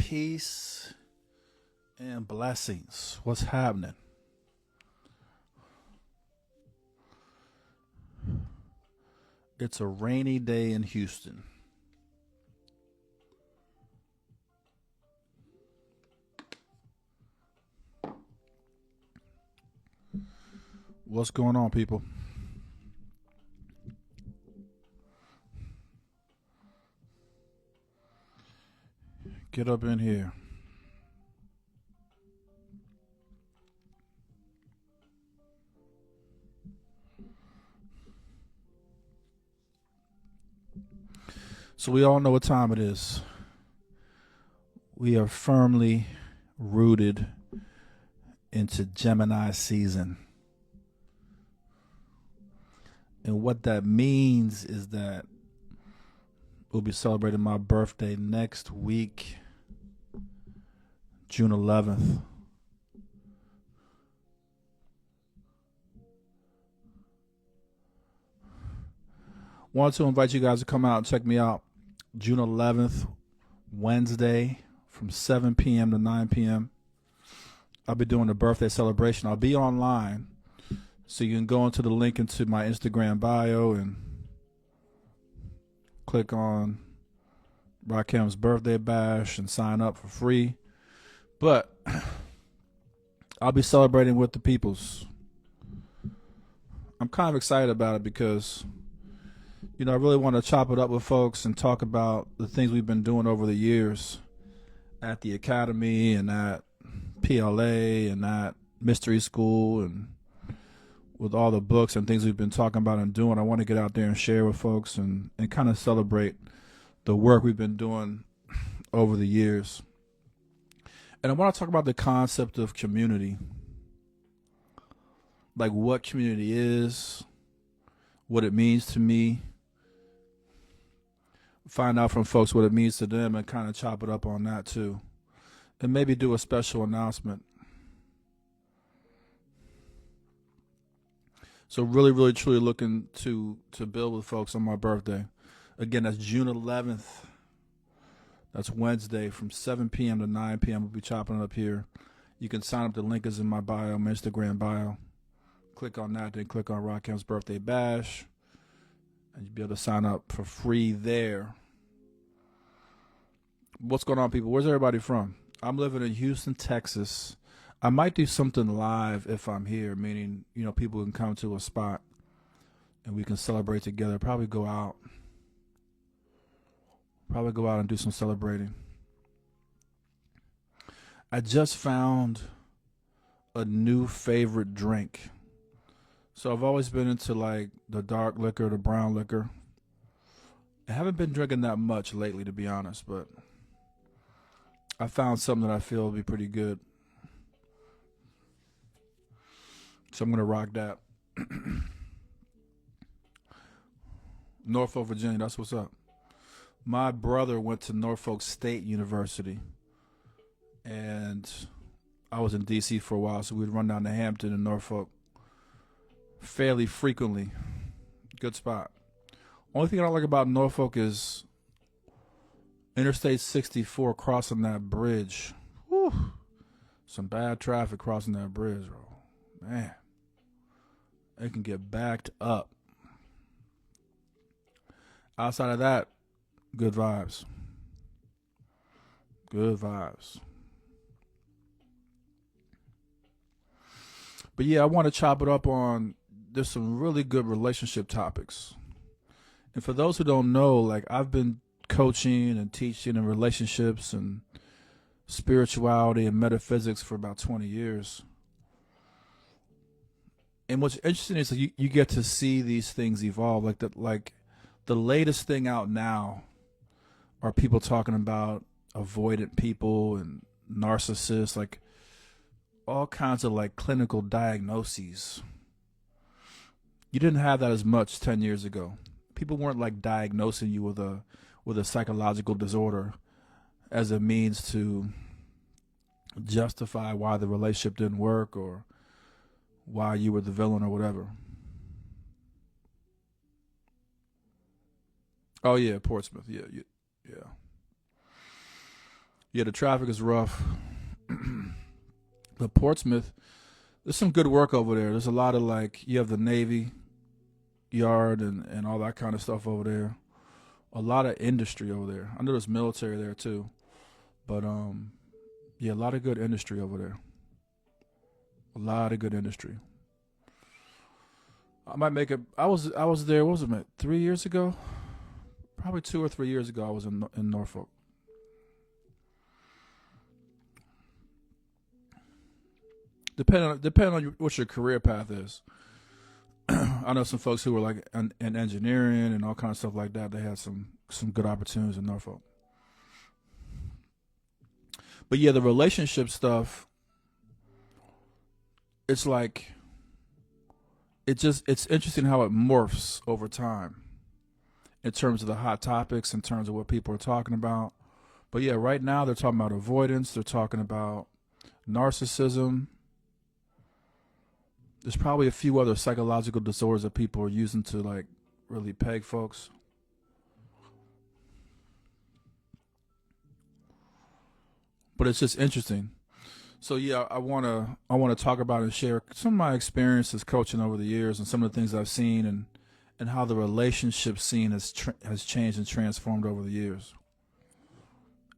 Peace and blessings. What's happening? It's a rainy day in Houston. What's going on, people? Get up in here. So we all know what time it is. We are firmly rooted into Gemini season. And what that means is that we'll be celebrating my birthday next week, June 11th. Wanted to invite you guys to come out and check me out June 11th, Wednesday, from 7 p.m. to 9 p.m. I'll be doing a birthday celebration. I'll be online, so you can go into the link into my Instagram bio and click on Rakhem's birthday bash and sign up for free. But I'll be celebrating with the peoples. I'm kind of excited about it because, you know, I really want to chop it up with folks and talk about the things we've been doing over the years at the academy and at PLA and at mystery school and with all the books and things we've been talking about and doing. I want to get out there and share with folks and kind of celebrate the work we've been doing over the years. And I want to talk about the concept of community, like what community is, what it means to me, find out from folks what it means to them and kind of chop it up on that too. And maybe do a special announcement. So really, really, truly looking to build with folks on my birthday. Again, that's June 11th. That's Wednesday from 7 p.m. to 9 p.m. We'll be chopping it up here. You can sign up. The link is in my bio, my Instagram bio. Click on that, then click on Rakhem's birthday bash. And you'll be able to sign up for free there. What's going on, people? Where's everybody from? I'm living in Houston, Texas. I might do something live if I'm here, meaning, you know, people can come to a spot and we can celebrate together. Probably go out and do some celebrating. I just found a new favorite drink. So I've always been into like the dark liquor, the brown liquor. I haven't been drinking that much lately, to be honest, but I found something that I feel will be pretty good. So I'm going to rock that. Norfolk, Virginia, that's what's up. My brother went to Norfolk State University, and I was in D.C. for a while, so we'd run down to Hampton and Norfolk fairly frequently. Good spot. Only thing I don't like about Norfolk is Interstate 64 crossing that bridge. Whew. Some bad traffic crossing that bridge, bro. Man, it can get backed up. Outside of that, good vibes. Good vibes. But yeah, I want to chop it up on, there's some really good relationship topics. And for those who don't know, like I've been coaching and teaching in relationships and spirituality and metaphysics for about 20 years. And what's interesting is that you get to see these things evolve. Like the latest thing out now are people talking about avoidant people and narcissists, like all kinds of like clinical diagnoses. You didn't have that as much 10 years ago. People weren't like diagnosing you with a psychological disorder as a means to justify why the relationship didn't work or why you were the villain or whatever. Oh yeah, Portsmouth. Yeah. Yeah, the traffic is rough. But Portsmouth, there's some good work over there. There's a lot of like, you have the Navy Yard and all that kind of stuff over there. A lot of industry over there. I know there's military there too. But yeah, a lot of good industry over there. A lot of good industry. I might make it. I was there. What was it? 3 years ago? Probably 2 or 3 years ago. I was in Norfolk. Depending on what your career path is. I know some folks who were like in engineering and all kinds of stuff like that. They had some good opportunities in Norfolk. But yeah, the relationship stuff. It's like it's interesting how it morphs over time in terms of the hot topics, in terms of what people are talking about. But yeah, right now they're talking about avoidance. They're talking about narcissism. There's probably a few other psychological disorders that people are using to like really peg folks. But it's just interesting. So yeah, I wanna talk about and share some of my experiences coaching over the years and some of the things I've seen and how the relationship scene has changed and transformed over the years.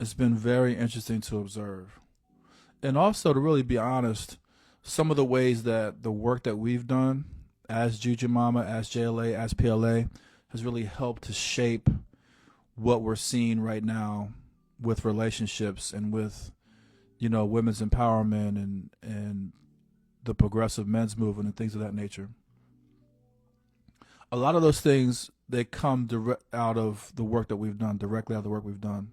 It's been very interesting to observe, and also to really be honest, some of the ways that the work that we've done as Juju Mama, as JLA, as PLA has really helped to shape what we're seeing right now with relationships and with women's empowerment and the progressive men's movement and things of that nature. A lot of those things they come out of the work that we've done, directly out of the work we've done.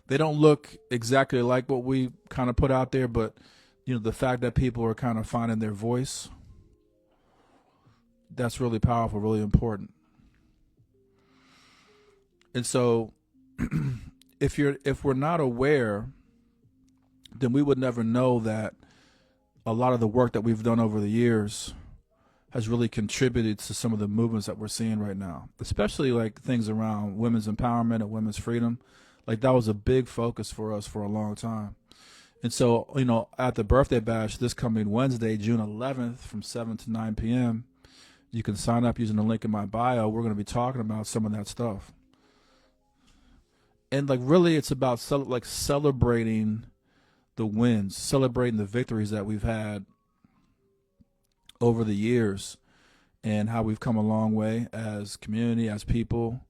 They don't look exactly like what we kind of put out there, but the fact that people are kind of finding their voice, that's really powerful, really important. And so if we're not aware, then we would never know that a lot of the work that we've done over the years has really contributed to some of the movements that we're seeing right now, especially like things around women's empowerment and women's freedom. Like that was a big focus for us for a long time. And so, at the birthday bash this coming Wednesday, June 11th from 7 to 9 p.m., you can sign up using the link in my bio. We're going to be talking about some of that stuff. And like really it's about celebrating the wins, celebrating the victories that we've had over the years and how we've come a long way as community, as people,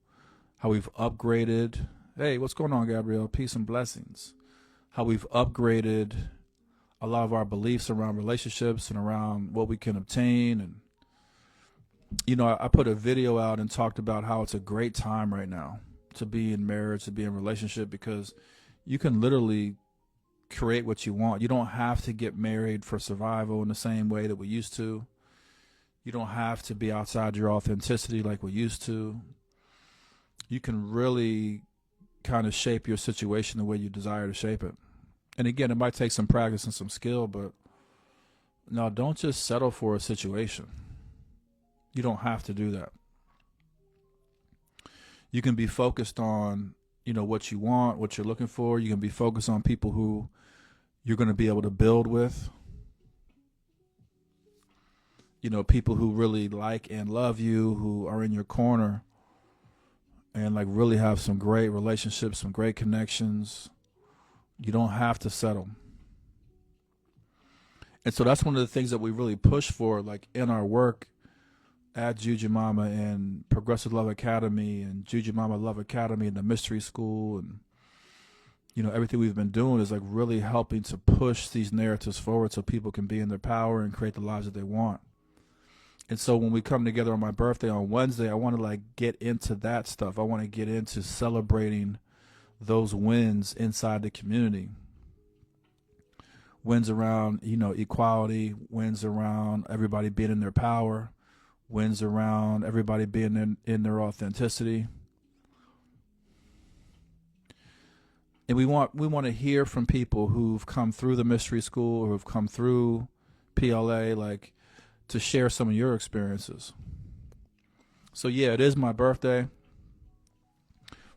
how we've upgraded. Hey, what's going on, Gabrielle? Peace and blessings. How we've upgraded a lot of our beliefs around relationships and around what we can obtain. And, I put a video out and talked about how it's a great time right now to be in marriage, to be in a relationship, because you can literally create what you want. You don't have to get married for survival in the same way that we used to. You don't have to be outside your authenticity like we used to. You can really kind of shape your situation the way you desire to shape it. And again, it might take some practice and some skill, but no, don't just settle for a situation. You don't have to do that. You can be focused on, what you want, what you're looking for. You can be focused on people who you're going to be able to build with. People who really like and love you, who are in your corner and like really have some great relationships, some great connections. You don't have to settle. And so that's one of the things that we really push for, like in our work at Juju Mama and Progressive Love Academy and Juju Mama Love Academy and the Mystery School and everything we've been doing is like really helping to push these narratives forward so people can be in their power and create the lives that they want. And so when we come together on my birthday on Wednesday, I want to like get into that stuff. I want to get into celebrating those wins inside the community. Wins around, equality, wins around everybody being in their power, wins around everybody being in their authenticity. And we want to hear from people who've come through the mystery school or who've come through PLA, like to share some of your experiences. So yeah, it is my birthday.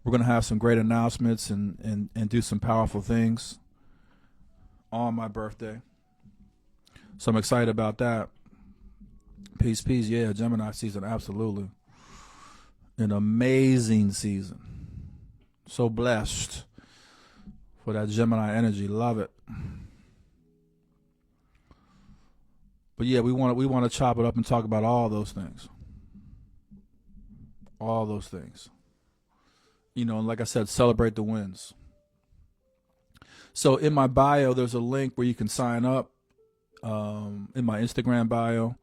We're going to have some great announcements and do some powerful things on my birthday. So I'm excited about that. Peace, peace. Yeah, Gemini season, absolutely. An amazing season. So blessed for that Gemini energy. Love it. But yeah, we want to chop it up and talk about all those things. All those things. You know, and like I said, celebrate the wins. So in my bio, there's a link where you can sign up. In my Instagram bio,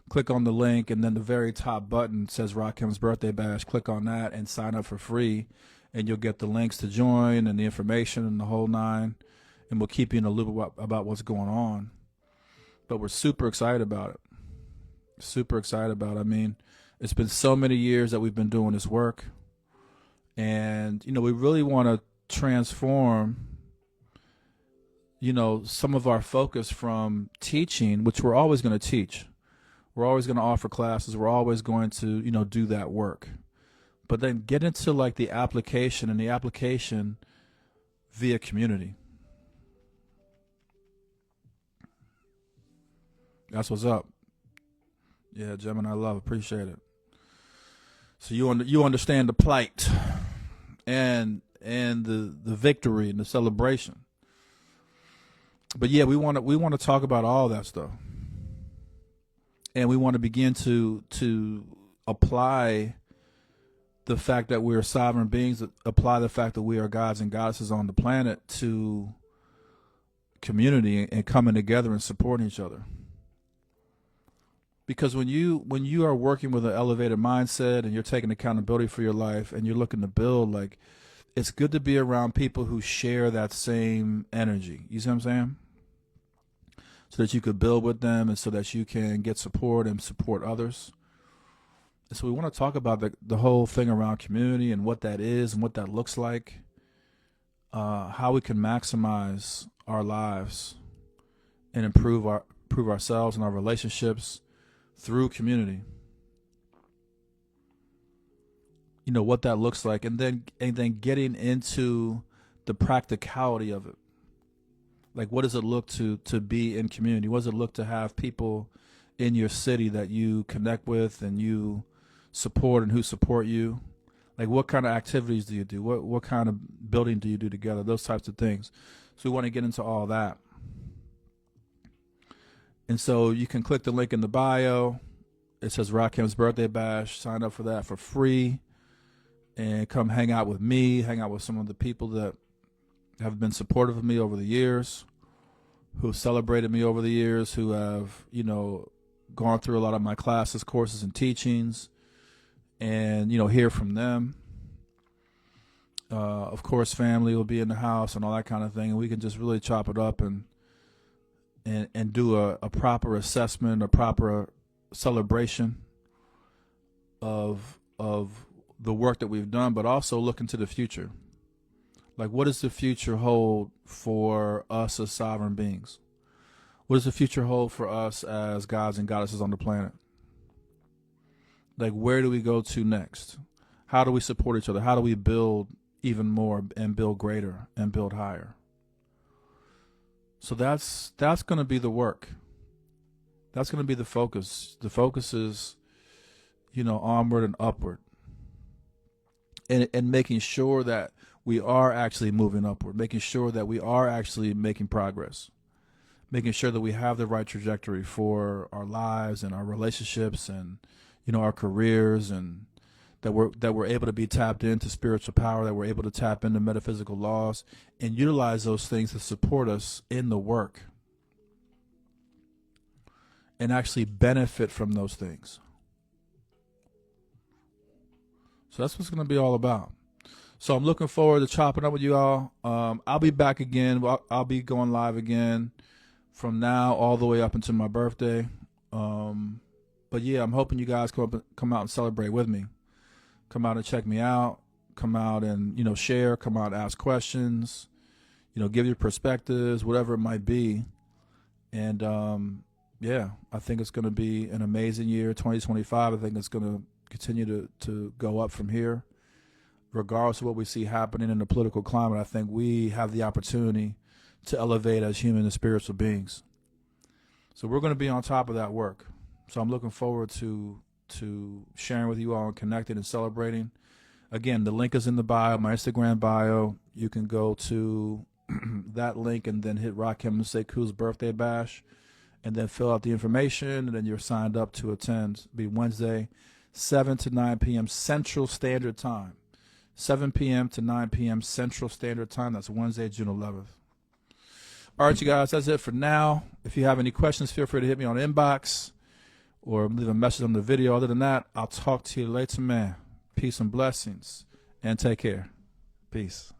click on the link, and then the very top button says Rakhem's Birthday Bash. Click on that and sign up for free, and you'll get the links to join and the information and the whole nine, and we'll keep you in the loop about what's going on. But we're super excited about it. Super excited about it. I mean, it's been so many years that we've been doing this work, and, you know, we really want to transform, you know, some of our focus from teaching, which we're always going to teach. We're always going to offer classes. We're always going to, you know, do that work. But then get into like the application, and the application via community. That's what's up. Yeah, Gemini love, appreciate it. So you understand the plight and the victory and the celebration. But yeah, we want to talk about all that stuff, and we want to begin to apply the fact that we are sovereign beings, apply the fact that we are gods and goddesses on the planet to community and coming together and supporting each other. Because when you are working with an elevated mindset and you're taking accountability for your life and you're looking to build, like, it's good to be around people who share that same energy. You see what I'm saying? So that you could build with them and so that you can get support and support others. And so we want to talk about the whole thing around community and what that is and what that looks like, how we can maximize our lives and improve ourselves and our relationships through community. You know, what that looks like, and then getting into the practicality of it. Like, what does it look to be in community? What does it look to have people in your city that you connect with and you support and who support you? Like, what kind of activities do you do? What kind of building do you do together? Those types of things. So we want to get into all that. And so you can click the link in the bio. It says Rakhem's Birthday Bash. Sign up for that for free. And come hang out with me, hang out with some of the people that have been supportive of me over the years, who have celebrated me over the years, who have, you know, gone through a lot of my classes, courses, and teachings, and, you know, hear from them. Of course, family will be in the house and all that kind of thing, and we can just really chop it up and do a proper assessment, a proper celebration of the work that we've done, but also look into the future. Like, what does the future hold for us as sovereign beings? What does the future hold for us as gods and goddesses on the planet? Like, where do we go to next? How do we support each other? How do we build even more and build greater and build higher? So that's going to be the work. That's going to be the focus. The focus is, you know, onward and upward. And making sure that we are actually moving upward, making sure that we are actually making progress, making sure that we have the right trajectory for our lives and our relationships and, you know, our careers, and that we're able to be tapped into spiritual power, that we're able to tap into metaphysical laws and utilize those things to support us in the work and actually benefit from those things. So that's what's going to be all about. So I'm looking forward to chopping up with you all. I'll be back again. I'll be going live again from now all the way up until my birthday. But yeah, I'm hoping you guys come out and celebrate with me. Come out and check me out. Come out and, you know, share. Come out and ask questions. You know, give your perspectives, whatever it might be. And yeah, I think it's going to be an amazing year, 2025. I think it's going to continue to go up from here. regardless of what we see happening in the political climate, I think we have the opportunity to elevate as human and spiritual beings. So we're going to be on top of that work. So I'm looking forward to sharing with you all and connecting and celebrating. Again, the link is in the bio, my Instagram bio. You can go to that link and then hit Rakhem Seku's birthday bash and then fill out the information, and then you're signed up to attend. It'll be Wednesday, 7 to 9 p.m. Central Standard Time. 7 p.m. to 9 p.m. Central Standard Time. That's Wednesday, June 11th. All right, you guys, that's it for now. If you have any questions, feel free to hit me on the inbox or leave a message on the video. Other than that, I'll talk to you later, man. Peace and blessings, and take care. Peace.